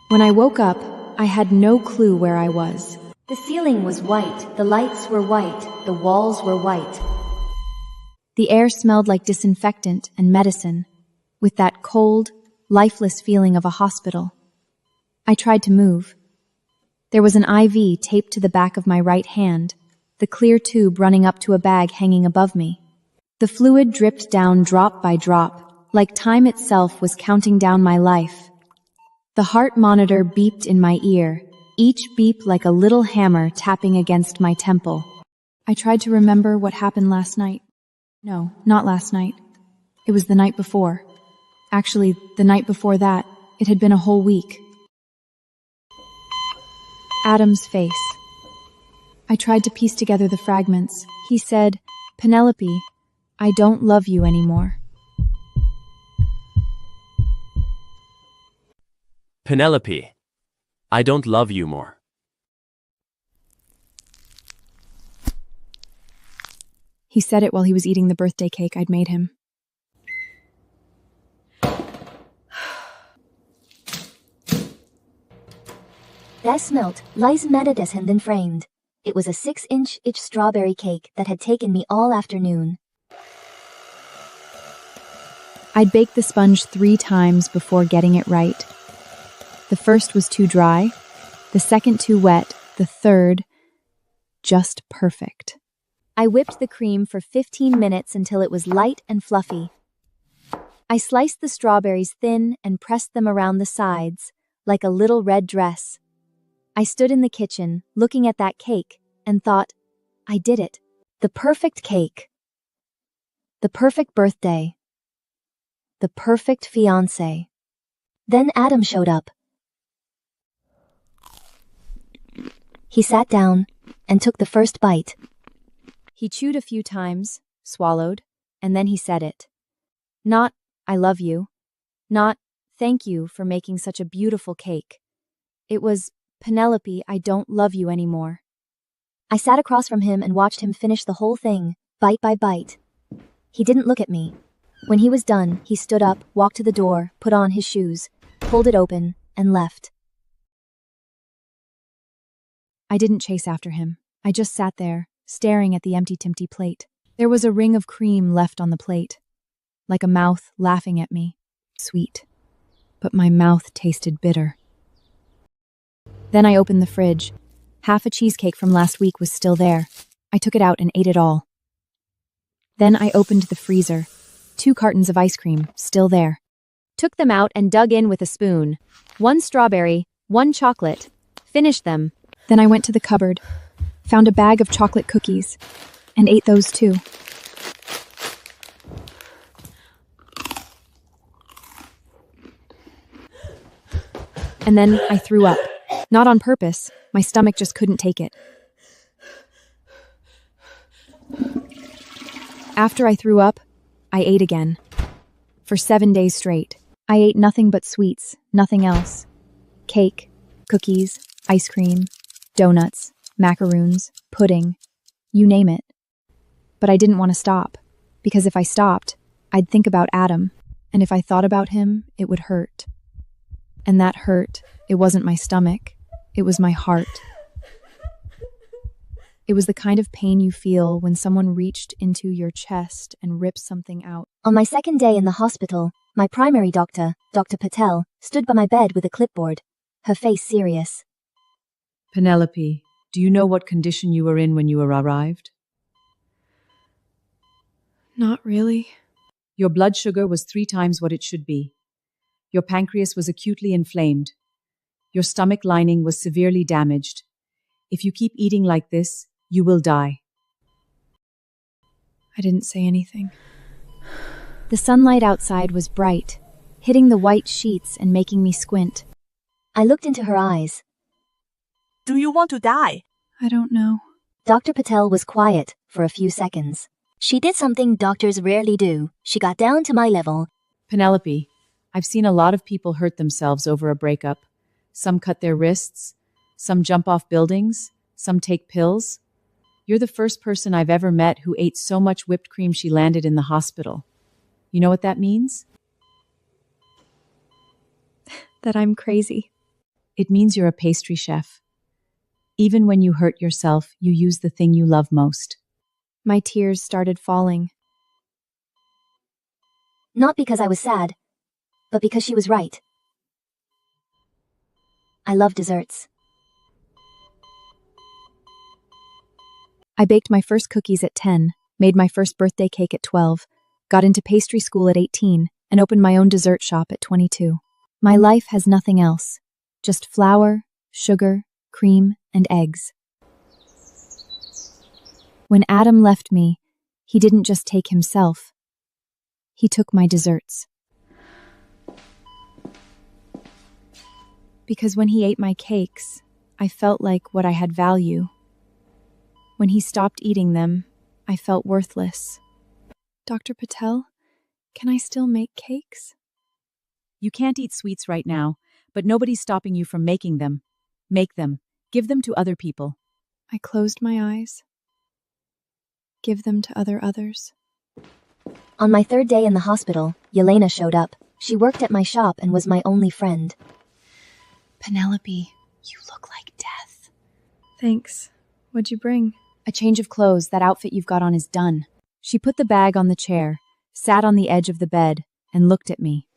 When I woke up, I had no clue where I was. The ceiling was white, the lights were white, the walls were white. The air smelled like disinfectant and medicine, with that cold, lifeless feeling of a hospital. I tried to move. There was an IV taped to the back of my right hand, the clear tube running up to a bag hanging above me. The fluid dripped down drop by drop, like time itself was counting down my life. The heart monitor beeped in my ear, each beep like a little hammer tapping against my temple. I tried to remember what happened last night. No, not last night. It was the night before. Actually, the night before that, it had been a whole week. Adam's face. I tried to piece together the fragments. He said, "Penelope, I don't love you anymore." Penelope, I don't love you more. He said it while he was eating the birthday cake I'd made him. That smelt lies medicine than framed. It was a 6-inch strawberry cake that had taken me all afternoon. I'd baked the sponge 3 times before getting it right. The first was too dry, the second too wet, the third just perfect. I whipped the cream for 15 minutes until it was light and fluffy. I sliced the strawberries thin and pressed them around the sides, like a little red dress. I stood in the kitchen, looking at that cake, and thought, I did it. The perfect cake. The perfect birthday. The perfect fiancé. Then Adam showed up. He sat down and took the first bite. He chewed a few times, swallowed, and then he said it. Not, "I love you." Not, "Thank you for making such a beautiful cake." It was, "Penelope, I don't love you anymore." I sat across from him and watched him finish the whole thing, bite by bite. He didn't look at me. When he was done, he stood up, walked to the door, put on his shoes, pulled it open, and left. I didn't chase after him. I just sat there, staring at the empty plate. There was a ring of cream left on the plate, like a mouth laughing at me. Sweet. But my mouth tasted bitter. Then I opened the fridge. Half a cheesecake from last week was still there. I took it out and ate it all. Then I opened the freezer. 2 cartons of ice cream, still there. Took them out and dug in with a spoon. 1 strawberry, 1 chocolate. Finished them. Then I went to the cupboard, found a bag of chocolate cookies, and ate those too. And then I threw up. Not on purpose. My stomach just couldn't take it. After I threw up, I ate again. For 7 days straight. I ate nothing but sweets, nothing else. Cake, cookies, ice cream, donuts, macaroons, pudding, you name it. But I didn't want to stop, because if I stopped, I'd think about Adam, and if I thought about him, it would hurt. And that hurt, it wasn't my stomach, it was my heart. It was the kind of pain you feel when someone reached into your chest and ripped something out. On my second day in the hospital, my primary doctor, Dr. Patel, stood by my bed with a clipboard, her face serious. Penelope, do you know what condition you were in when you arrived? Not really. Your blood sugar was 3 times what it should be. Your pancreas was acutely inflamed. Your stomach lining was severely damaged. If you keep eating like this, you will die. I didn't say anything. The sunlight outside was bright, hitting the white sheets and making me squint. I looked into her eyes. Do you want to die? I don't know. Dr. Patel was quiet for a few seconds. She did something doctors rarely do. She got down to my level. Penelope, I've seen a lot of people hurt themselves over a breakup. Some cut their wrists, some jump off buildings, some take pills. You're the first person I've ever met who ate so much whipped cream she landed in the hospital. You know what that means? That I'm crazy. It means you're a pastry chef. Even when you hurt yourself, you use the thing you love most. My tears started falling. Not because I was sad, but because she was right. I love desserts. I baked my first cookies at 10, made my first birthday cake at 12, got into pastry school at 18, and opened my own dessert shop at 22. My life has nothing else, just flour, sugar, cream, and eggs. When Adam left me, he didn't just take himself. He took my desserts. Because when he ate my cakes, I felt like what I had value. When he stopped eating them, I felt worthless. Dr. Patel, can I still make cakes? You can't eat sweets right now, but nobody's stopping you from making them. Make them. Give them to other people. I closed my eyes. Give them to others. On my third day in the hospital, Yelena showed up. She worked at my shop and was my only friend. Penelope, you look like death. Thanks. What'd you bring? A change of clothes. That outfit you've got on is done. She put the bag on the chair, sat on the edge of the bed, and looked at me.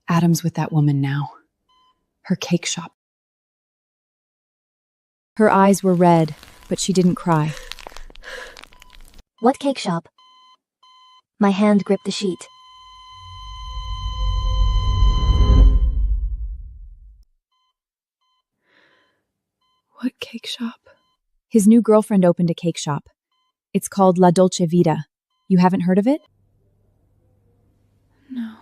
Adam's with that woman now. Her cake shop. Her eyes were red, but she didn't cry. What cake shop? My hand gripped the sheet. What cake shop? His new girlfriend opened a cake shop. It's called La Dolce Vita. You haven't heard of it? No.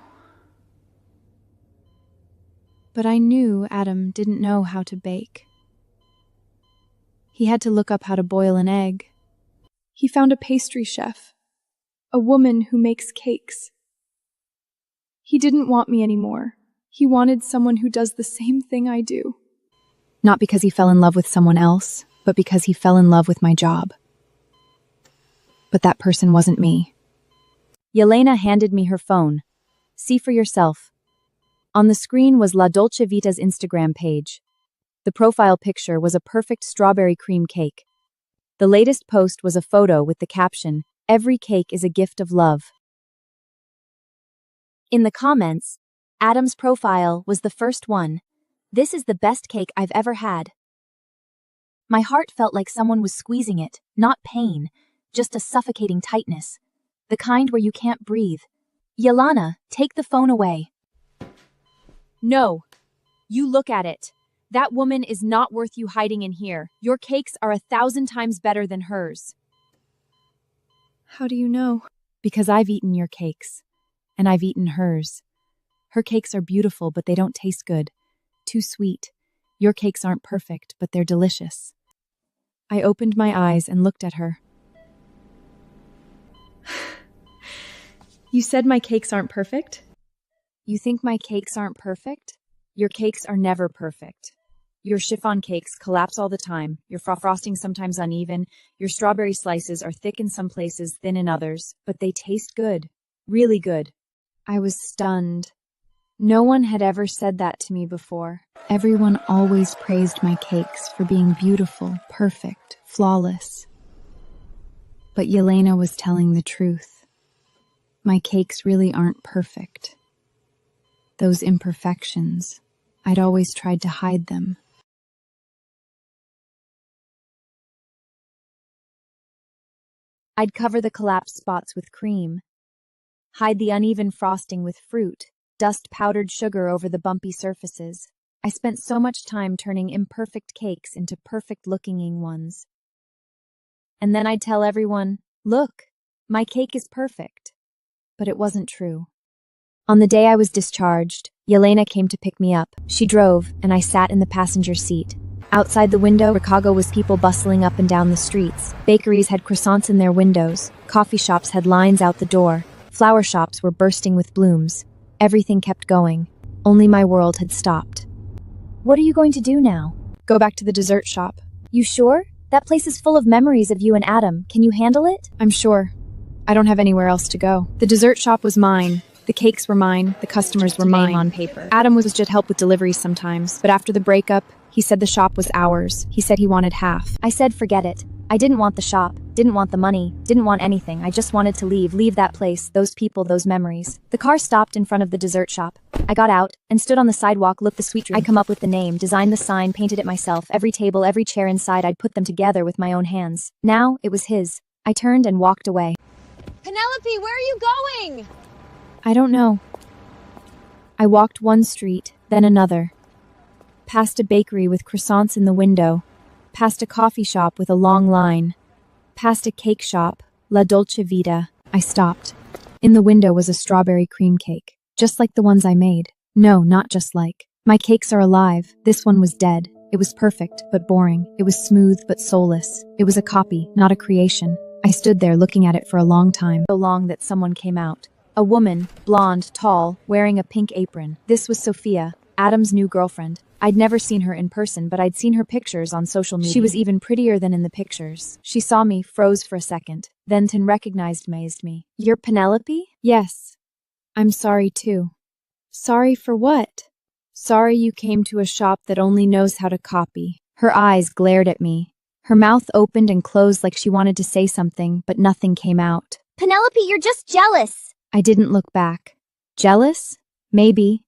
But I knew Adam didn't know how to bake. He had to look up how to boil an egg. He found a pastry chef, a woman who makes cakes. He didn't want me anymore. He wanted someone who does the same thing I do. Not because he fell in love with someone else, but because he fell in love with my job. But that person wasn't me. Yelena handed me her phone. See for yourself. On the screen was La Dolce Vita's Instagram page. The profile picture was a perfect strawberry cream cake. The latest post was a photo with the caption, "Every cake is a gift of love." In the comments, Adam's profile was the first one. "This is the best cake I've ever had." My heart felt like someone was squeezing it, not pain, just a suffocating tightness. The kind where you can't breathe. Yelena, take the phone away. No. You look at it. That woman is not worth you hiding in here. Your cakes are 1,000 times better than hers. How do you know? Because I've eaten your cakes. And I've eaten hers. Her cakes are beautiful, but they don't taste good. Too sweet. Your cakes aren't perfect, but they're delicious. I opened my eyes and looked at her. You said my cakes aren't perfect? You think my cakes aren't perfect? Your cakes are never perfect. Your chiffon cakes collapse all the time. Your frosting sometimes uneven. Your strawberry slices are thick in some places, thin in others, but they taste good. Really good. I was stunned. No one had ever said that to me before. Everyone always praised my cakes for being beautiful, perfect, flawless. But Yelena was telling the truth. My cakes really aren't perfect. Those imperfections, I'd always tried to hide them. I'd cover the collapsed spots with cream, hide the uneven frosting with fruit, dust powdered sugar over the bumpy surfaces. I spent so much time turning imperfect cakes into perfect-looking ones. And then I'd tell everyone, look, my cake is perfect. But it wasn't true. On the day I was discharged, Yelena came to pick me up. She drove, and I sat in the passenger seat. Outside the window, Chicago was people bustling up and down the streets. Bakeries had croissants in their windows. Coffee shops had lines out the door. Flower shops were bursting with blooms. Everything kept going. Only my world had stopped. What are you going to do now? Go back to the dessert shop. You sure? That place is full of memories of you and Adam. Can you handle it? I'm sure. I don't have anywhere else to go. The dessert shop was mine, The cakes were mine, the customers were mine. On paper. Adam was just help with deliveries sometimes, but after the breakup, he said the shop was ours. He said he wanted half. I said forget it. I didn't want the shop, didn't want the money, didn't want anything. I just wanted to leave that place, those people, those memories. The car stopped in front of the dessert shop. I got out and stood on the sidewalk, looked the sweet room. I'd come up with the name, designed the sign, painted it myself. Every table, every chair inside, I'd put them together with my own hands. Now it was his. I turned and walked away. Penelope, where are you going? I don't know. I walked one street, then another. Past a bakery with croissants in the window. Past a coffee shop with a long line. Past a cake shop, La Dolce Vita. I stopped. In the window was a strawberry cream cake, just like the ones I made. No, not just like. My cakes are alive. This one was dead. It was perfect, but boring. It was smooth, but soulless. It was a copy, not a creation. I stood there looking at it for a long time. So long that someone came out. A woman, blonde, tall, wearing a pink apron. This was Sophia, Adam's new girlfriend. I'd never seen her in person, but I'd seen her pictures on social media. She was even prettier than in the pictures. She saw me, froze for a second, then recognized me. You're Penelope? Yes. I'm sorry too. Sorry for what? Sorry you came to a shop that only knows how to copy. Her eyes glared at me. Her mouth opened and closed like she wanted to say something, but nothing came out. Penelope, you're just jealous. I didn't look back. Jealous? Maybe.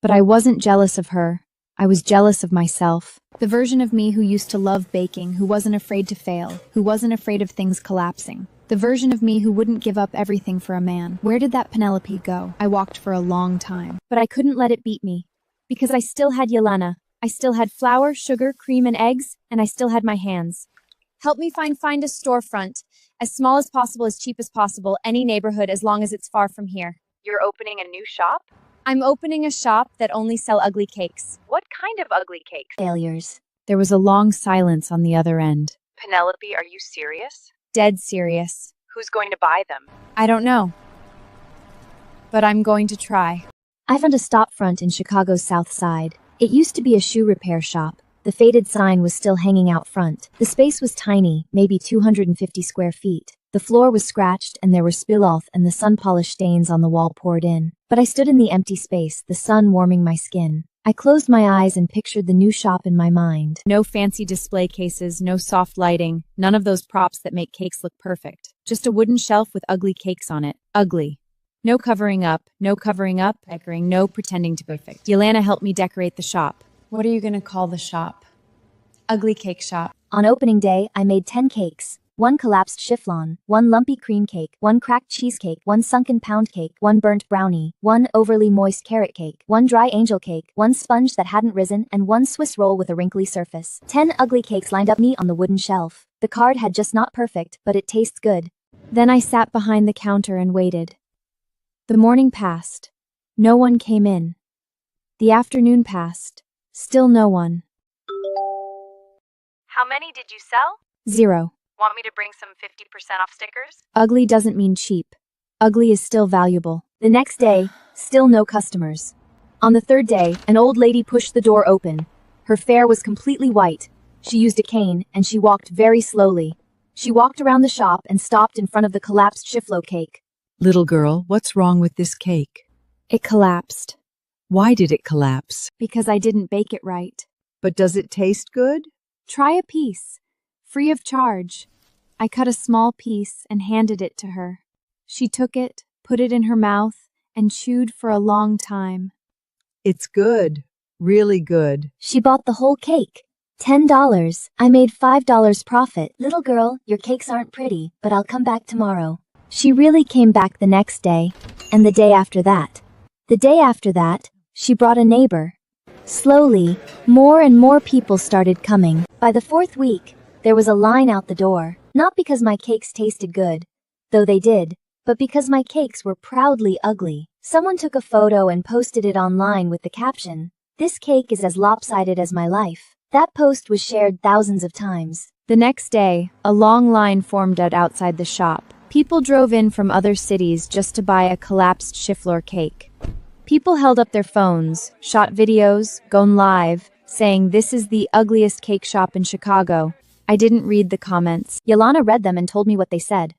But I wasn't jealous of her. I was jealous of myself. The version of me who used to love baking, who wasn't afraid to fail, who wasn't afraid of things collapsing. The version of me who wouldn't give up everything for a man. Where did that Penelope go? I walked for a long time. But I couldn't let it beat me. Because I still had Yelena. I still had flour, sugar, cream, and eggs, and I still had my hands. Help me find a storefront. As small as possible, as cheap as possible, any neighborhood as long as it's far from here. You're opening a new shop? I'm opening a shop that only sell ugly cakes. What kind of ugly cakes? Failures. There was a long silence on the other end. Penelope, are you serious? Dead serious. Who's going to buy them? I don't know. But I'm going to try. I found a stop front in Chicago's South Side. It used to be a shoe repair shop. The faded sign was still hanging out front. The space was tiny, maybe 250 square feet. The floor was scratched and there were spill-off and the sun-polished stains on the wall poured in. But I stood in the empty space, the sun warming my skin. I closed my eyes and pictured the new shop in my mind. No fancy display cases, no soft lighting, none of those props that make cakes look perfect. Just a wooden shelf with ugly cakes on it. Ugly. No covering up, decorating, no pretending to be perfect. Yelena helped me decorate the shop. What are you going to call the shop? Ugly Cake Shop. On opening day, I made 10 cakes. 1 collapsed chiffon, 1 lumpy cream cake, 1 cracked cheesecake, 1 sunken pound cake, 1 burnt brownie, 1 overly moist carrot cake, 1 dry angel cake, 1 sponge that hadn't risen, and 1 Swiss roll with a wrinkly surface. 10 ugly cakes lined up neat on the wooden shelf. The card had just not perfect, but it tastes good. Then I sat behind the counter and waited. The morning passed. No one came in. The afternoon passed. Still no one. How many did you sell? 0. Want me to bring some 50% off stickers? Ugly doesn't mean cheap. Ugly is still valuable. The next day, still no customers. On the third day, an old lady pushed the door open. Her hair was completely white. She used a cane, and she walked very slowly. She walked around the shop and stopped in front of the collapsed Shiflo cake. Little girl, what's wrong with this cake? It collapsed. Why did it collapse? Because I didn't bake it right. But does it taste good? Try a piece. Free of charge. I cut a small piece and handed it to her. She took it, put it in her mouth, and chewed for a long time. It's good. Really good. She bought the whole cake. $10. I made $5 profit. Little girl, your cakes aren't pretty, but I'll come back tomorrow. She really came back the next day, and the day after that. The day after that, she brought a neighbor. Slowly, more and more people started coming. By the 4th week, there was a line out the door, not because my cakes tasted good, though they did, but because my cakes were proudly ugly. Someone took a photo and posted it online with the caption, "This cake is as lopsided as my life." That post was shared thousands of times. The next day, a long line formed outside the shop. People drove in from other cities just to buy a collapsed Shiflor cake. People held up their phones, shot videos, gone live, saying this is the ugliest cake shop in Chicago. I didn't read the comments. Yelena read them and told me what they said.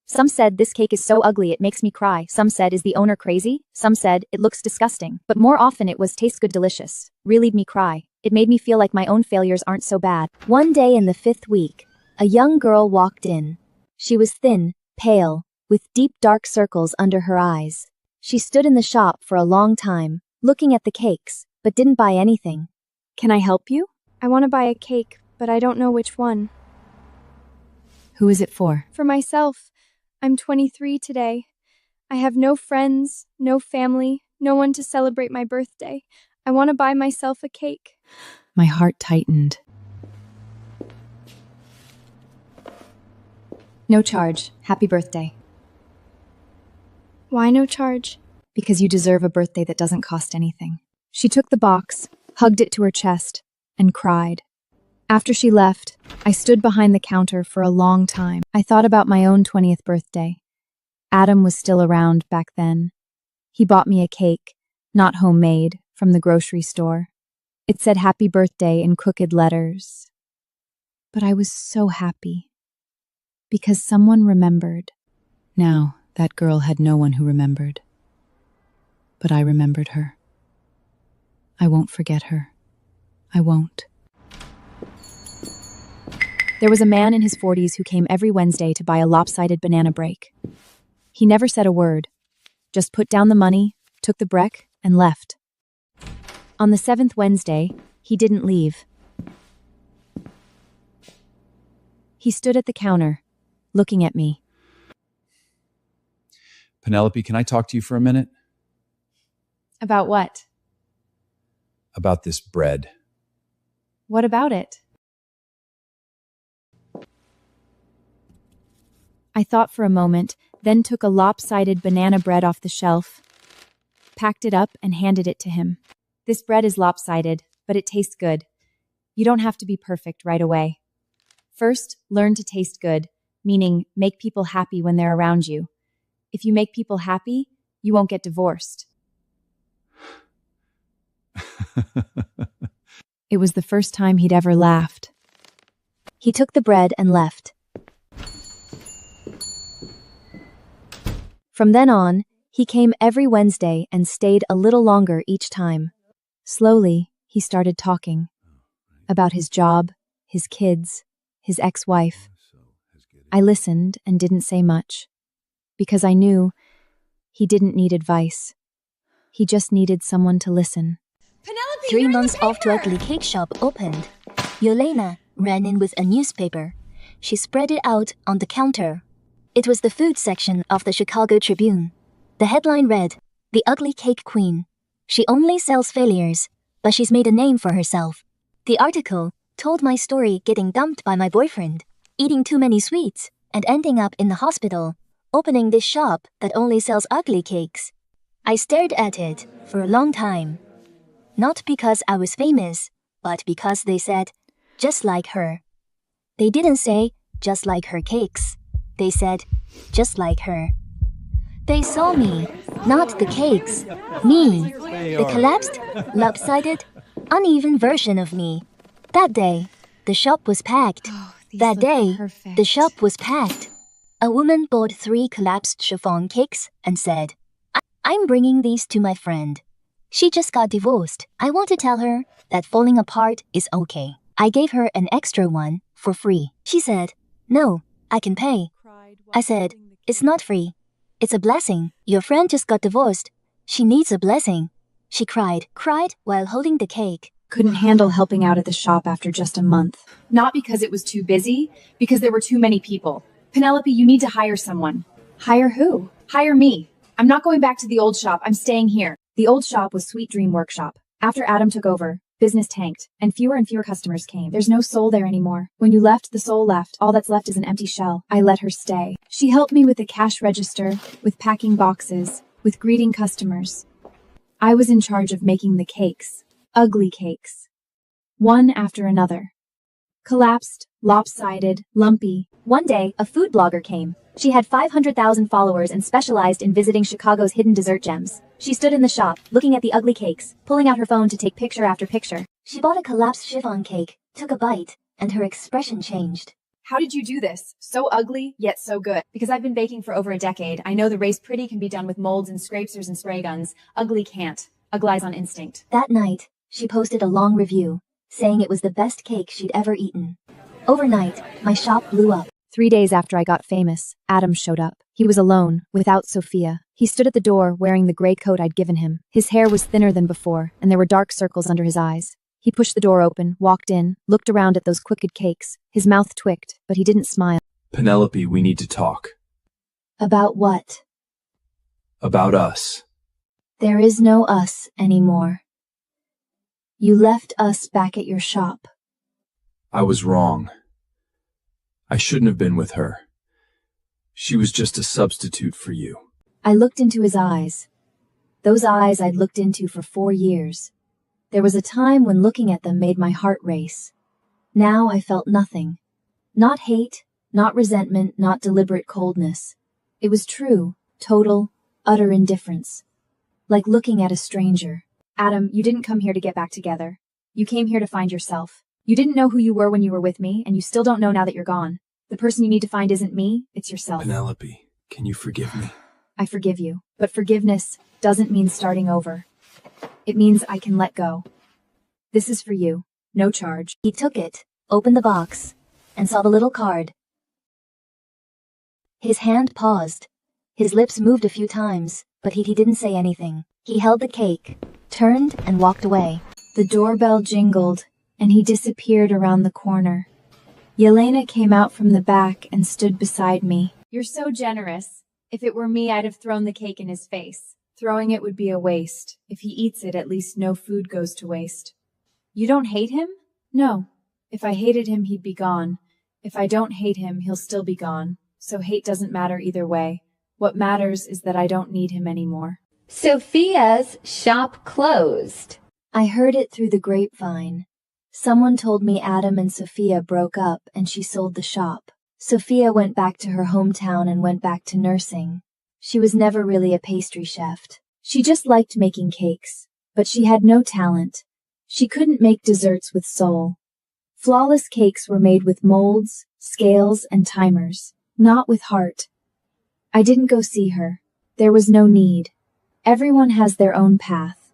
Some said this cake is so ugly it makes me cry. Some said, is the owner crazy? Some said, it looks disgusting. But more often it was tastes good delicious. Really made me cry. It made me feel like my own failures aren't so bad. One day in the 5th week, a young girl walked in. She was thin, pale, with deep dark circles under her eyes. She stood in the shop for a long time, looking at the cakes, but didn't buy anything. Can I help you? I want to buy a cake, but I don't know which one. Who is it for? For myself. I'm 23 today. I have no friends, no family, no one to celebrate my birthday. I want to buy myself a cake. My heart tightened. No charge. Happy birthday. Why no charge? Because you deserve a birthday that doesn't cost anything. She took the box, hugged it to her chest, and cried. After she left, I stood behind the counter for a long time. I thought about my own 20th birthday. Adam was still around back then. He bought me a cake, not homemade, from the grocery store. It said happy birthday in crooked letters. But I was so happy. Because someone remembered. Now, that girl had no one who remembered. But I remembered her. I won't forget her. I won't. There was a man in his 40s who came every Wednesday to buy a lopsided banana break. He never said a word, just put down the money, took the break, and left. On the 7th Wednesday, he didn't leave. He stood at the counter, looking at me. Penelope, can I talk to you for a minute? About what? About this bread. What about it? I thought for a moment, then took a lopsided banana bread off the shelf, packed it up, and handed it to him. This bread is lopsided, but it tastes good. You don't have to be perfect right away. First, learn to taste good, meaning make people happy when they're around you. If you make people happy, you won't get divorced. It was the first time he'd ever laughed. He took the bread and left. From then on, he came every Wednesday and stayed a little longer each time. Slowly, he started talking about his job, his kids, his ex-wife. I listened and didn't say much, because I knew he didn't need advice. He just needed someone to listen. Penelope, 3 months after Ugly Cake Shop opened, Yelena ran in with a newspaper. She spread it out on the counter. It was the food section of the Chicago Tribune. The headline read, "The Ugly Cake Queen. She only sells failures, but she's made a name for herself." The article told my story getting dumped by my boyfriend, eating too many sweets, and ending up in the hospital, opening this shop that only sells ugly cakes. I stared at it for a long time. Not because I was famous, but because they said, just like her. They didn't say, just like her cakes. They said, just like her. They saw me, not the cakes. Me, the collapsed, lopsided, uneven version of me. That day, the shop was packed. That day, the shop was packed. A woman bought 3 collapsed chiffon cakes and said, I'm bringing these to my friend. She just got divorced. I want to tell her that falling apart is okay. I gave her an extra one for free. She said, no, I can pay. I said, it's not free. It's a blessing. Your friend just got divorced. She needs a blessing. She cried while holding the cake. Couldn't handle helping out at the shop after just a month. Not because it was too busy, because there were too many people. Penelope, you need to hire someone. Hire who? Hire me. I'm not going back to the old shop. I'm staying here. The old shop was Sweet Dream Workshop. After Adam took over, business tanked, and fewer customers came. There's no soul there anymore. When you left, the soul left. All that's left is an empty shell. I let her stay. She helped me with the cash register, with packing boxes, with greeting customers. I was in charge of making the cakes. Ugly cakes. One after another. Collapsed, lopsided, lumpy. One day, a food blogger came. She had 500,000 followers and specialized in visiting Chicago's hidden dessert gems. She stood in the shop, looking at the ugly cakes, pulling out her phone to take picture after picture. She bought a collapsed chiffon cake, took a bite, and her expression changed. How did you do this? So ugly, yet so good. Because I've been baking for over a decade. I know the race pretty can be done with molds and scrapers and spray guns. Ugly can't. Uglies on instinct. That night, she posted a long review, saying it was the best cake she'd ever eaten. Overnight, my shop blew up. 3 days after I got famous, Adam showed up. He was alone, without Sophia. He stood at the door wearing the gray coat I'd given him. His hair was thinner than before, and there were dark circles under his eyes. He pushed the door open, walked in, looked around at those crooked cakes. His mouth twicked, but he didn't smile. Penelope, we need to talk. About what? About us. There is no us anymore. You left us back at your shop. I was wrong. I shouldn't have been with her. She was just a substitute for you. I looked into his eyes. Those eyes I'd looked into for 4 years. There was a time when looking at them made my heart race. Now I felt nothing. Not hate, not resentment, not deliberate coldness. It was true, total, utter indifference. Like looking at a stranger. Adam, you didn't come here to get back together. You came here to find yourself. You didn't know who you were when you were with me, and you still don't know now that you're gone. The person you need to find isn't me, it's yourself. Penelope, can you forgive me? I forgive you, but forgiveness doesn't mean starting over. It means I can let go. This is for you. No charge. He took it, opened the box, and saw the little card. His hand paused. His lips moved a few times, but he didn't say anything. He held the cake, turned, and walked away. The doorbell jingled, and he disappeared around the corner. Yelena came out from the back and stood beside me. You're so generous. If it were me, I'd have thrown the cake in his face. Throwing it would be a waste. If he eats it, at least no food goes to waste. You don't hate him? No. If I hated him, he'd be gone. If I don't hate him, he'll still be gone. So hate doesn't matter either way. What matters is that I don't need him anymore. Sophia's shop closed. I heard it through the grapevine. Someone told me Adam and Sophia broke up and she sold the shop. Sophia went back to her hometown and went back to nursing. She was never really a pastry chef. She just liked making cakes, but she had no talent. She couldn't make desserts with soul. Flawless cakes were made with molds, scales, and timers, not with heart. I didn't go see her. There was no need. Everyone has their own path.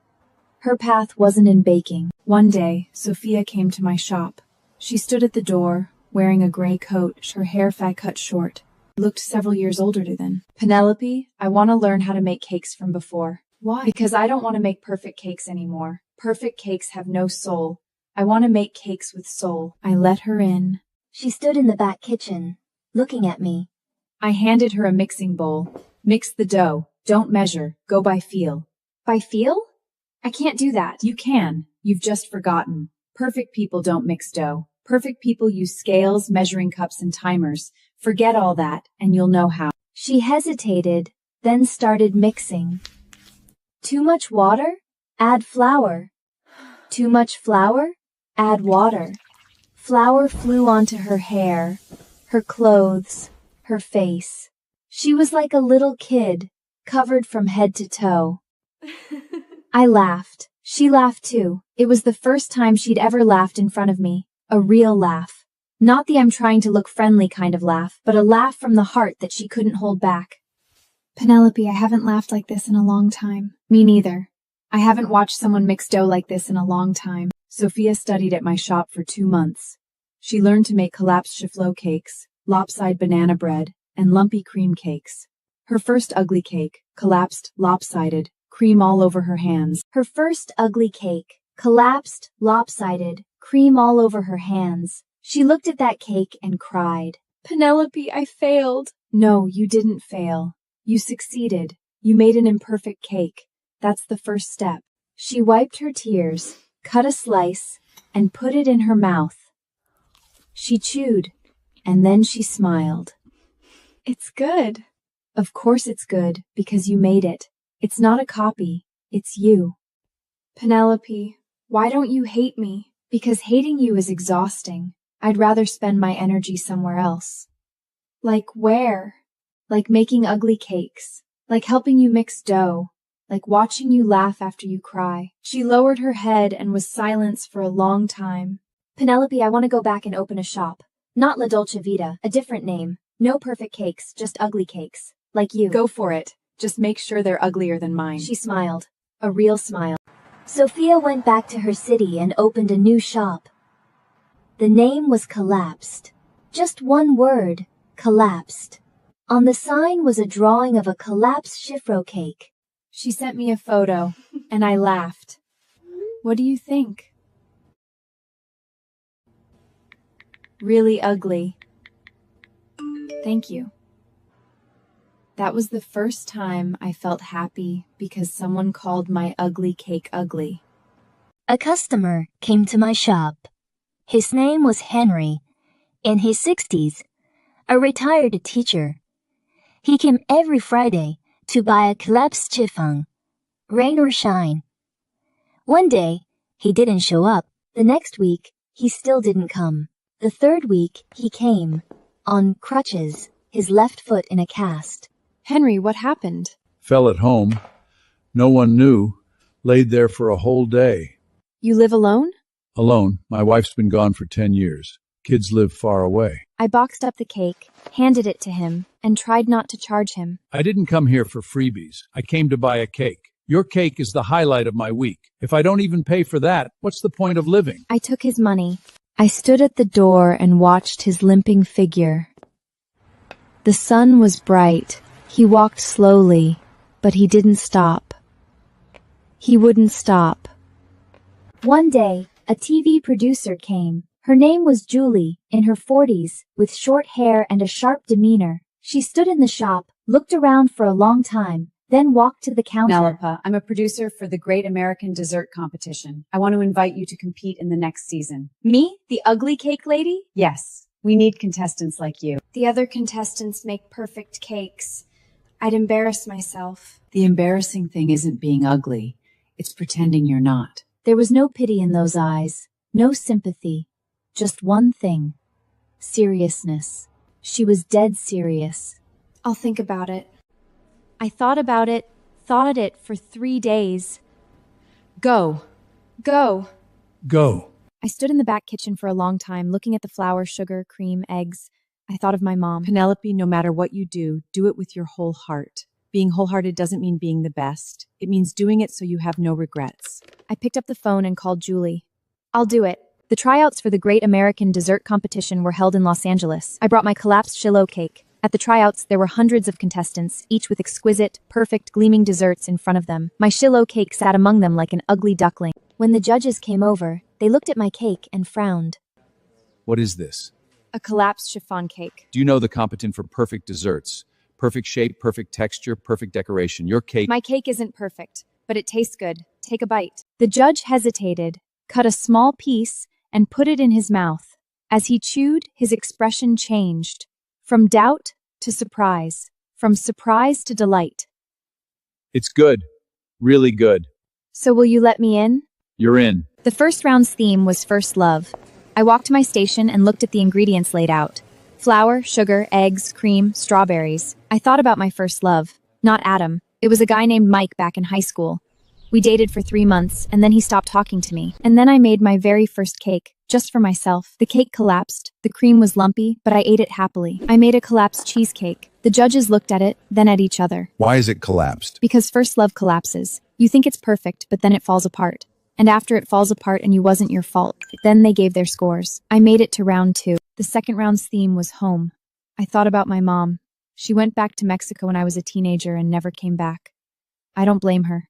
Her path wasn't in baking. One day, Sophia came to my shop. She stood at the door, wearing a gray coat, her hair cut short. Looked several years older than. Penelope, I want to learn how to make cakes from before. Why? Because I don't want to make perfect cakes anymore. Perfect cakes have no soul. I want to make cakes with soul. I let her in. She stood in the back kitchen, looking at me. I handed her a mixing bowl. Mix the dough. Don't measure. Go by feel. By feel? I can't do that. You can. You've just forgotten. Perfect people don't mix dough. Perfect people use scales, measuring cups, and timers. Forget all that, and you'll know how. She hesitated, then started mixing. Too much water? Add flour. Too much flour? Add water. Flour flew onto her hair, her clothes, her face. She was like a little kid, covered from head to toe. I laughed. She laughed too. It was the first time she'd ever laughed in front of me. A real laugh. Not the I'm trying to look friendly kind of laugh, but a laugh from the heart that she couldn't hold back. Penelope, I haven't laughed like this in a long time. Me neither. I haven't watched someone mix dough like this in a long time. Sophia studied at my shop for 2 months. She learned to make collapsed chiflot cakes, lopsided banana bread, and lumpy cream cakes. Her first ugly cake, collapsed, lopsided, cream all over her hands. Her first ugly cake, collapsed, lopsided, cream all over her hands. She looked at that cake and cried. Penelope, I failed. No, you didn't fail. You succeeded. You made an imperfect cake. That's the first step. She wiped her tears, cut a slice, and put it in her mouth. She chewed, and then she smiled. It's good. Of course it's good, because you made it. It's not a copy. It's you. Penelope, why don't you hate me? Because hating you is exhausting. I'd rather spend my energy somewhere else. Like where? Like making ugly cakes. Like helping you mix dough. Like watching you laugh after you cry. She lowered her head and was silent for a long time. Penelope, I want to go back and open a shop. Not La Dolce Vita, a different name. No perfect cakes, just ugly cakes. Like you. Go for it. Just make sure they're uglier than mine. She smiled. A real smile. Sophia went back to her city and opened a new shop. The name was Collapsed. Just one word, collapsed. On the sign was a drawing of a collapsed chiffro cake. She sent me a photo, and I laughed. What do you think? Really ugly. Thank you. That was the first time I felt happy because someone called my ugly cake ugly. A customer came to my shop. His name was Henry, in his 60s, a retired teacher. He came every Friday to buy a collapsed chiffon, rain or shine. One day, he didn't show up. The next week, he still didn't come. The third week, he came, on crutches, his left foot in a cast. Henry, what happened? Fell at home. No one knew. Laid there for a whole day. You live alone? Alone. My wife's been gone for 10 years. Kids live far away. I boxed up the cake, handed it to him, and tried not to charge him. I didn't come here for freebies. I came to buy a cake. Your cake is the highlight of my week. If I don't even pay for that, what's the point of living? I took his money. I stood at the door and watched his limping figure. The sun was bright. He walked slowly, but he didn't stop. He wouldn't stop. One day, a TV producer came. Her name was Julie, in her 40s, with short hair and a sharp demeanor. She stood in the shop, looked around for a long time, then walked to the counter. Nalapa, I'm a producer for the Great American Dessert Competition. I want to invite you to compete in the next season. Me? The ugly cake lady? Yes, we need contestants like you. The other contestants make perfect cakes. I'd embarrass myself. The embarrassing thing isn't being ugly. It's pretending you're not. There was no pity in those eyes, no sympathy. Just one thing. Seriousness. She was dead serious. I'll think about it. I thought about it, thought it for 3 days. Go. Go. Go. I stood in the back kitchen for a long time, looking at the flour, sugar, cream, eggs. I thought of my mom. Penelope, no matter what you do it with your whole heart. Being wholehearted doesn't mean being the best. It means doing it so you have no regrets. I picked up the phone and called Julie. I'll do it. The tryouts for the Great American Dessert Competition were held in Los Angeles. I brought my collapsed Shiloh cake. At the tryouts, there were hundreds of contestants, each with exquisite, perfect, gleaming desserts in front of them. My Shiloh cake sat among them like an ugly duckling. When the judges came over, they looked at my cake and frowned. What is this? A collapsed chiffon cake. Do you know the competent for perfect desserts? Perfect shape, perfect texture, perfect decoration. Your cake... My cake isn't perfect, but it tastes good. Take a bite. The judge hesitated, cut a small piece, and put it in his mouth. As he chewed, his expression changed. From doubt to surprise. From surprise to delight. It's good. Really good. So will you let me in? You're in. The first round's theme was first love. I walked to my station and looked at the ingredients laid out. Flour, sugar, eggs, cream, strawberries. I thought about my first love. Not Adam. It was a guy named Mike back in high school. We dated for 3 months, and then he stopped talking to me. And then I made my very first cake, just for myself. The cake collapsed. The cream was lumpy, but I ate it happily. I made a collapsed cheesecake. The judges looked at it, then at each other. Why is it collapsed? Because first love collapses. You think it's perfect, but then it falls apart. And after it falls apart and you wasn't your fault, then they gave their scores. I made it to round 2. The second round's theme was home. I thought about my mom. She went back to Mexico when I was a teenager and never came back. I don't blame her.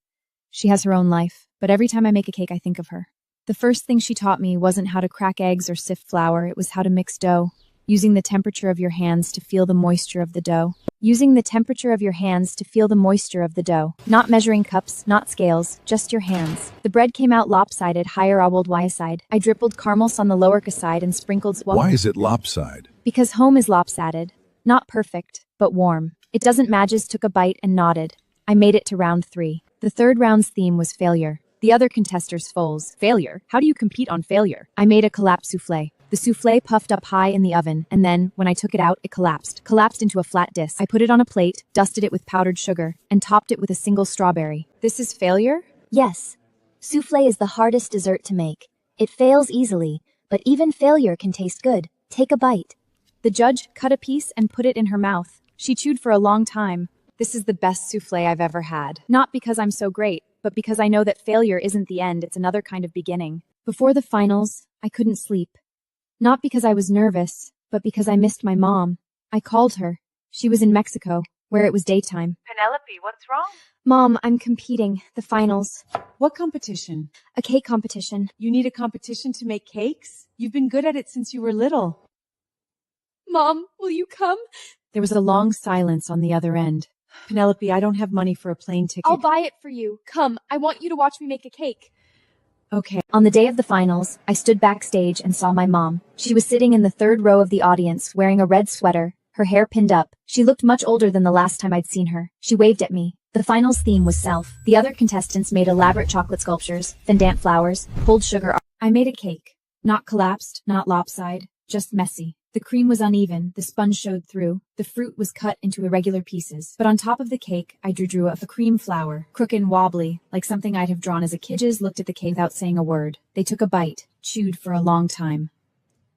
She has her own life, but every time I make a cake, I think of her. The first thing she taught me wasn't how to crack eggs or sift flour, it was how to mix dough, using the temperature of your hands to feel the moisture of the dough. Using the temperature of your hands to feel the moisture of the dough. Not measuring cups, not scales, just your hands. The bread came out lopsided, higher obled y side. I dribbled caramels on the lower side and sprinkled... Why is it lopsided? Because home is lopsided. Not perfect, but warm. It doesn't Madges took a bite and nodded. I made it to round 3. The third round's theme was failure. The other contestants' foals. Failure? How do you compete on failure? I made a collapsed souffle. The souffle puffed up high in the oven, and then, when I took it out, it collapsed into a flat disc. I put it on a plate, dusted it with powdered sugar, and topped it with a single strawberry. This is failure? Yes. Souffle is the hardest dessert to make. It fails easily, but even failure can taste good. Take a bite. The judge cut a piece and put it in her mouth. She chewed for a long time. This is the best souffle I've ever had. Not because I'm so great, but because I know that failure isn't the end, it's another kind of beginning. Before the finals, I couldn't sleep. Not because I was nervous, but because I missed my mom. I called her. She was in Mexico, where it was daytime. Penelope, what's wrong? Mom, I'm competing. The finals. What competition? A cake competition. You need a competition to make cakes? You've been good at it since you were little. Mom, will you come? There was a long silence on the other end. Penelope, I don't have money for a plane ticket. I'll buy it for you. Come, I want you to watch me make a cake. Okay. On the day of the finals, I stood backstage and saw my mom. She was sitting in the third row of the audience, wearing a red sweater, her hair pinned up. She looked much older than the last time I'd seen her. She waved at me. The finals theme was self. The other contestants made elaborate chocolate sculptures, fondant flowers, pulled sugar. I made a cake. Not collapsed, not lopsided, just messy. The cream was uneven, the sponge showed through, the fruit was cut into irregular pieces. But on top of the cake, I drew a cream flower, crooked and wobbly, like something I'd have drawn as a kid. Judges looked at the cake without saying a word. They took a bite, chewed for a long time.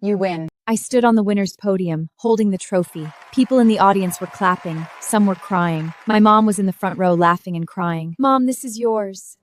You win. I stood on the winner's podium, holding the trophy. People in the audience were clapping. Some were crying. My mom was in the front row laughing and crying. Mom, this is yours.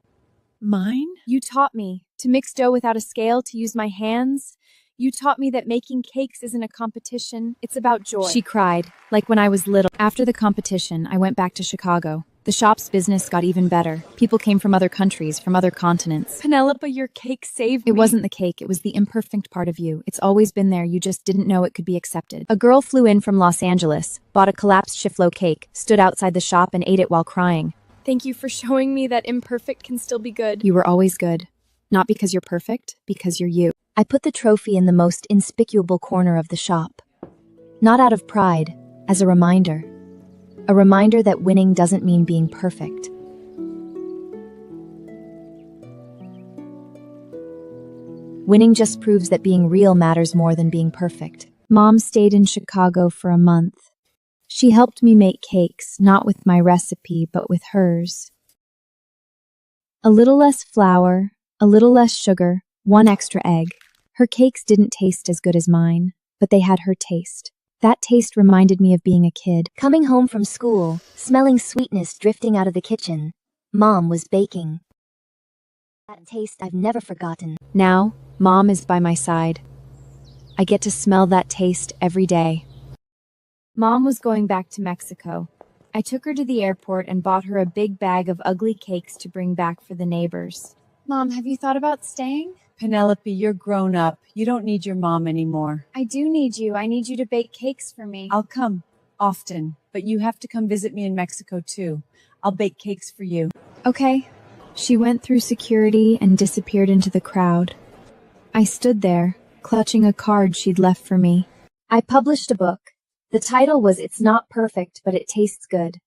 Mine? You taught me to mix dough without a scale, to use my hands. You taught me that making cakes isn't a competition, it's about joy. She cried, like when I was little. After the competition, I went back to Chicago. The shop's business got even better. People came from other countries, from other continents. Penelope, your cake saved me. It wasn't the cake, it was the imperfect part of you. It's always been there, you just didn't know it could be accepted. A girl flew in from Los Angeles, bought a collapsed Shiflo cake, stood outside the shop and ate it while crying. Thank you for showing me that imperfect can still be good. You were always good. Not because you're perfect, because you're you. I put the trophy in the most inconspicuous corner of the shop. Not out of pride, as a reminder. A reminder that winning doesn't mean being perfect. Winning just proves that being real matters more than being perfect. Mom stayed in Chicago for a month. She helped me make cakes, not with my recipe, but with hers. A little less flour, a little less sugar, one extra egg. Her cakes didn't taste as good as mine, but they had her taste. That taste reminded me of being a kid. Coming home from school, smelling sweetness drifting out of the kitchen, Mom was baking. That taste I've never forgotten. Now, Mom is by my side. I get to smell that taste every day. Mom was going back to Mexico. I took her to the airport and bought her a big bag of ugly cakes to bring back for the neighbors. Mom, have you thought about staying? Penelope, you're grown up. You don't need your mom anymore. I do need you. I need you to bake cakes for me. I'll come often, but you have to come visit me in Mexico too. I'll bake cakes for you. Okay. She went through security and disappeared into the crowd. I stood there, clutching a card she'd left for me. I published a book. The title was It's Not Perfect, But It Tastes Good.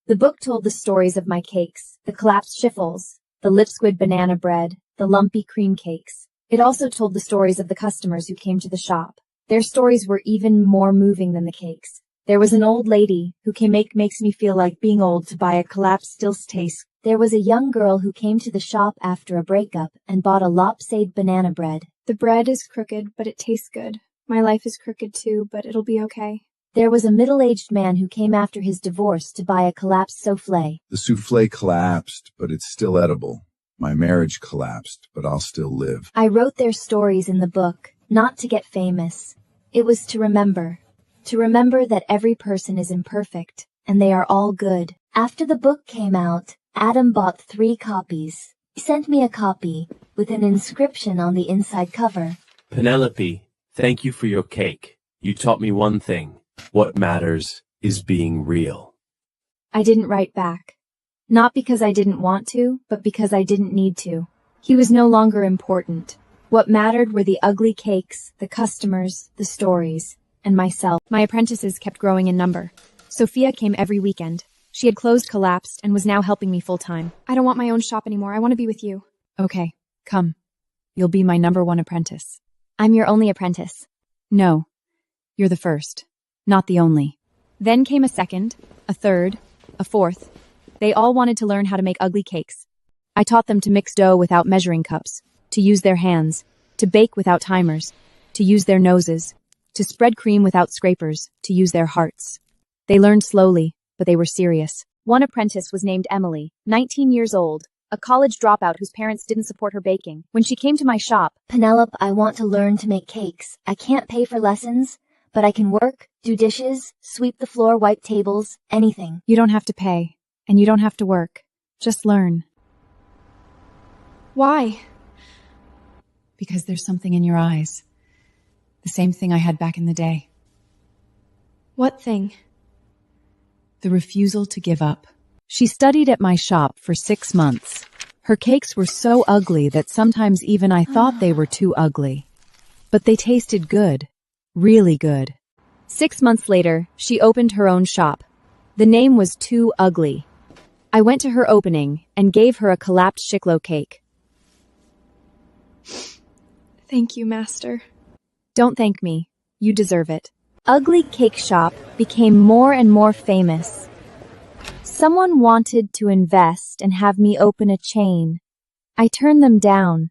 The book told the stories of my cakes, the collapsed schiffles, the lipsquid banana bread, the lumpy cream cakes. It also told the stories of the customers who came to the shop. Their stories were even more moving than the cakes. There was an old lady who makes me feel like being old to buy a collapsed still taste. There was a young girl who came to the shop after a breakup and bought a lopsided banana bread. The bread is crooked, but it tastes good. My life is crooked too, but it'll be okay. There was a middle-aged man who came after his divorce to buy a collapsed souffle. The souffle collapsed, but it's still edible. My marriage collapsed, but I'll still live. I wrote their stories in the book, not to get famous. It was to remember that every person is imperfect, and they are all good. After the book came out, Adam bought 3 copies. He sent me a copy, with an inscription on the inside cover. Penelope, thank you for your cake. You taught me one thing. What matters is being real. I didn't write back. Not because I didn't want to, but because I didn't need to. He was no longer important. What mattered were the ugly cakes, the customers, the stories, and myself. My apprentices kept growing in number. Sophia came every weekend. She had closed Collapsed and was now helping me full-time. I don't want my own shop anymore. I want to be with you. Okay, come. You'll be my #1 apprentice. I'm your only apprentice. No, you're the first, not the only. Then came a second, a third, a fourth. They all wanted to learn how to make ugly cakes. I taught them to mix dough without measuring cups, to use their hands, to bake without timers, to use their noses, to spread cream without scrapers, to use their hearts. They learned slowly, but they were serious. One apprentice was named Emily, 19 years old, a college dropout whose parents didn't support her baking. When she came to my shop, Penelope, I want to learn to make cakes. I can't pay for lessons, but I can work, do dishes, sweep the floor, wipe tables, anything. You don't have to pay, and you don't have to work. Just learn. Why? Because there's something in your eyes. The same thing I had back in the day. What thing? The refusal to give up. She studied at my shop for 6 months. Her cakes were so ugly that sometimes even I thought they were too ugly. But they tasted good. Really good. 6 months later, she opened her own shop. The name was Too Ugly. I went to her opening and gave her a collapsed shiklo cake. Thank you, Master. Don't thank me. You deserve it. Ugly Cake Shop became more and more famous. Someone wanted to invest and have me open a chain. I turned them down.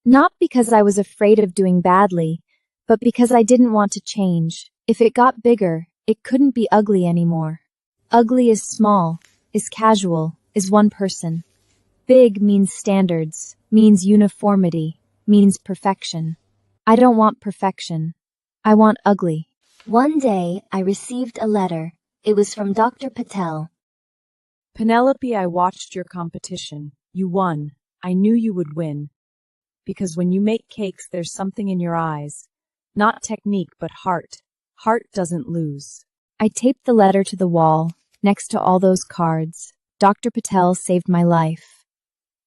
Not because I was afraid of doing badly, but because I didn't want to change. If it got bigger, it couldn't be ugly anymore. Ugly is small, is casual, is one person. Big means standards, means uniformity, means perfection. I don't want perfection. I want ugly. One day, I received a letter. It was from Dr. Patel. Penelope, I watched your competition. You won. I knew you would win. Because when you make cakes, there's something in your eyes. Not technique, but heart. Heart doesn't lose. I taped the letter to the wall, next to all those cards. Dr. Patel saved my life.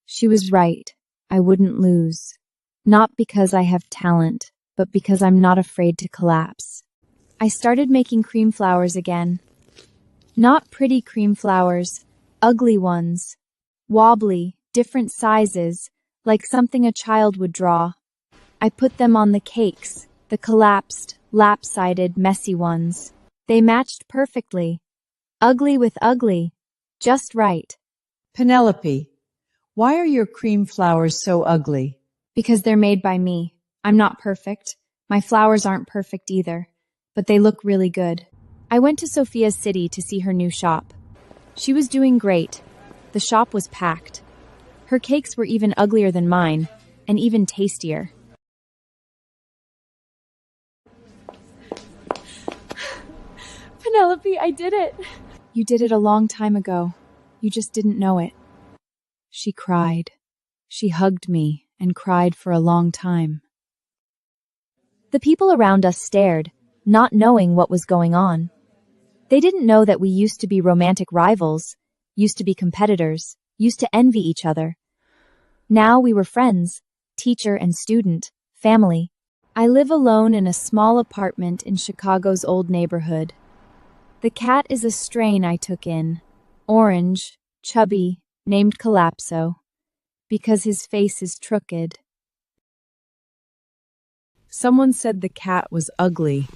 She was right. I wouldn't lose. Not because I have talent, but because I'm not afraid to collapse. I started making cream flowers again. Not pretty cream flowers, ugly ones. Wobbly, different sizes, like something a child would draw. I put them on the cakes, the collapsed, lap-sided, messy ones. They matched perfectly. Ugly with ugly. Just right. Penelope, why are your cream flowers so ugly? Because they're made by me. I'm not perfect. My flowers aren't perfect either, but they look really good. I went to Sophia's city to see her new shop. She was doing great. The shop was packed. Her cakes were even uglier than mine, and even tastier. Penelope, I did it. You did it a long time ago. You just didn't know it. She cried. She hugged me and cried for a long time. The people around us stared, not knowing what was going on. They didn't know that we used to be romantic rivals, used to be competitors, used to envy each other. Now we were friends, teacher and student, family. I live alone in a small apartment in Chicago's old neighborhood. The cat is a strain I took in, orange, chubby, named Calypso, because his face is crooked. Someone said the cat was ugly.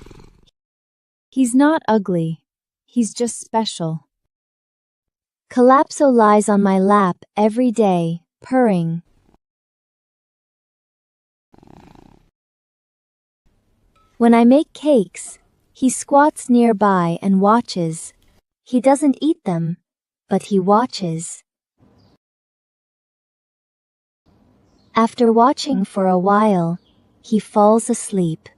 He's not ugly. He's just special. Calypso lies on my lap every day, purring. When I make cakes, he squats nearby and watches. He doesn't eat them, but he watches. After watching for a while, he falls asleep.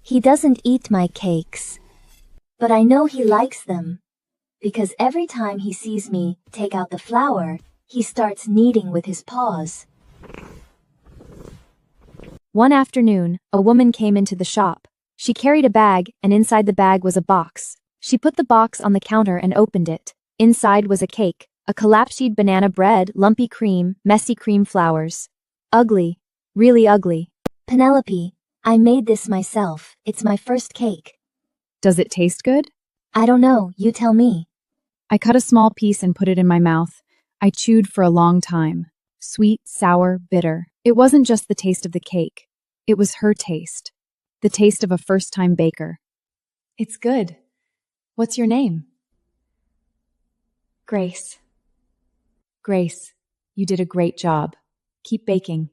He doesn't eat my cakes, but I know he likes them, because every time he sees me take out the flour, he starts kneading with his paws. One afternoon, a woman came into the shop. She carried a bag, and inside the bag was a box. She put the box on the counter and opened it. Inside was a cake, a collapsed banana bread, lumpy cream, messy cream flowers. Ugly, really ugly. Penelope, I made this myself. It's my first cake. Does it taste good? I don't know, you tell me. I cut a small piece and put it in my mouth. I chewed for a long time. Sweet, sour, bitter. It wasn't just the taste of the cake. It was her taste. The taste of a first-time baker. It's good. What's your name? Grace. Grace, you did a great job. Keep baking.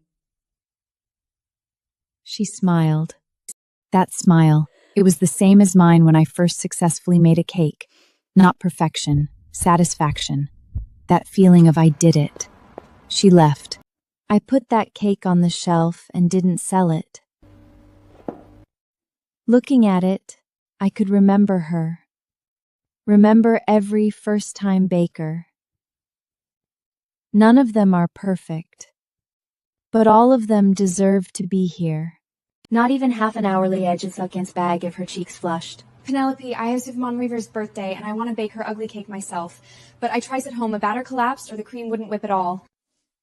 She smiled. That smile, it was the same as mine when I first successfully made a cake. Not perfection, satisfaction. That feeling of I did it. She left. I put that cake on the shelf and didn't sell it. Looking at it, I could remember her. Remember every first-time baker. None of them are perfect, but all of them deserve to be here. Not even half an hour lay edges against bag if her cheeks flushed. Penelope, I have Supermon Weaver's birthday, and I want to bake her ugly cake myself. But I tried at home, a batter collapsed or the cream wouldn't whip at all.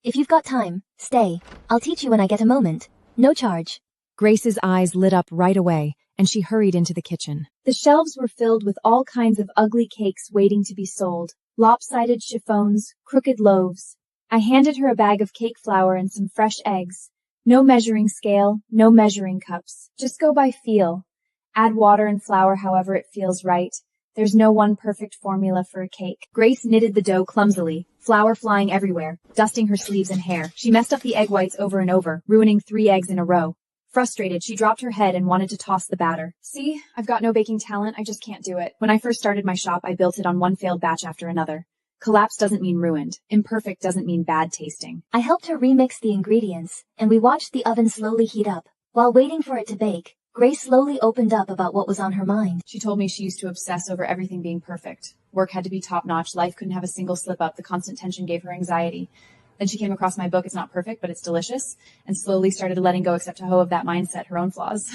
If you've got time, stay. I'll teach you when I get a moment. No charge. Grace's eyes lit up right away, and she hurried into the kitchen. The shelves were filled with all kinds of ugly cakes waiting to be sold. Lopsided chiffons, crooked loaves. I handed her a bag of cake flour and some fresh eggs. No measuring scale, no measuring cups. Just go by feel. Add water and flour however it feels right. There's no one perfect formula for a cake. Grace knitted the dough clumsily, flour flying everywhere, dusting her sleeves and hair. She messed up the egg whites over and over, ruining 3 eggs in a row. Frustrated, she dropped her head and wanted to toss the batter. See, I've got no baking talent, I just can't do it. When I first started my shop, I built it on one failed batch after another. Collapse doesn't mean ruined. Imperfect doesn't mean bad tasting. I helped her remix the ingredients, and we watched the oven slowly heat up. While waiting for it to bake, Grace slowly opened up about what was on her mind. She told me she used to obsess over everything being perfect. Work had to be top-notch, life couldn't have a single slip-up, the constant tension gave her anxiety. Then she came across my book, It's Not Perfect, but It's Delicious, and slowly started letting go except to hoe of that mindset, her own flaws.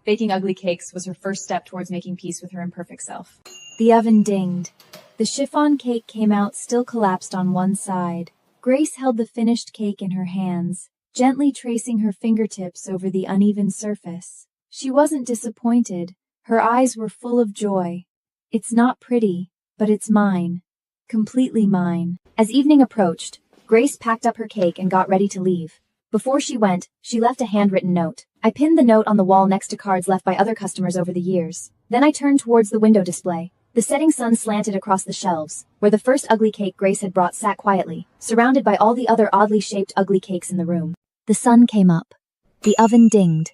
Baking ugly cakes was her first step towards making peace with her imperfect self. The oven dinged. The chiffon cake came out still collapsed on one side. Grace held the finished cake in her hands, gently tracing her fingertips over the uneven surface. She wasn't disappointed. Her eyes were full of joy. It's not pretty, but it's mine. Completely mine. As evening approached, Grace packed up her cake and got ready to leave. Before she went, she left a handwritten note. I pinned the note on the wall next to cards left by other customers over the years. Then I turned towards the window display. The setting sun slanted across the shelves, where the first ugly cake Grace had brought sat quietly, surrounded by all the other oddly shaped ugly cakes in the room. The sun came up. The oven dinged.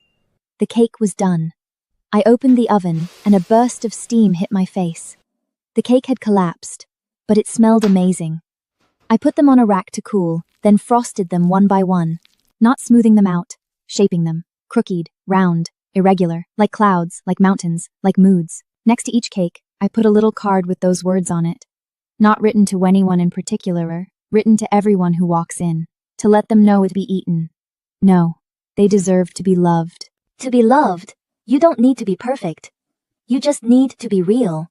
The cake was done. I opened the oven, and a burst of steam hit my face. The cake had collapsed, but it smelled amazing. I put them on a rack to cool, then frosted them one by one, not smoothing them out, shaping them, crooked, round, irregular, like clouds, like mountains, like moods. Next to each cake, I put a little card with those words on it. Not written to anyone in particular, written to everyone who walks in, to let them know it'd be eaten. No, they deserve to be loved. To be loved, you don't need to be perfect. You just need to be real.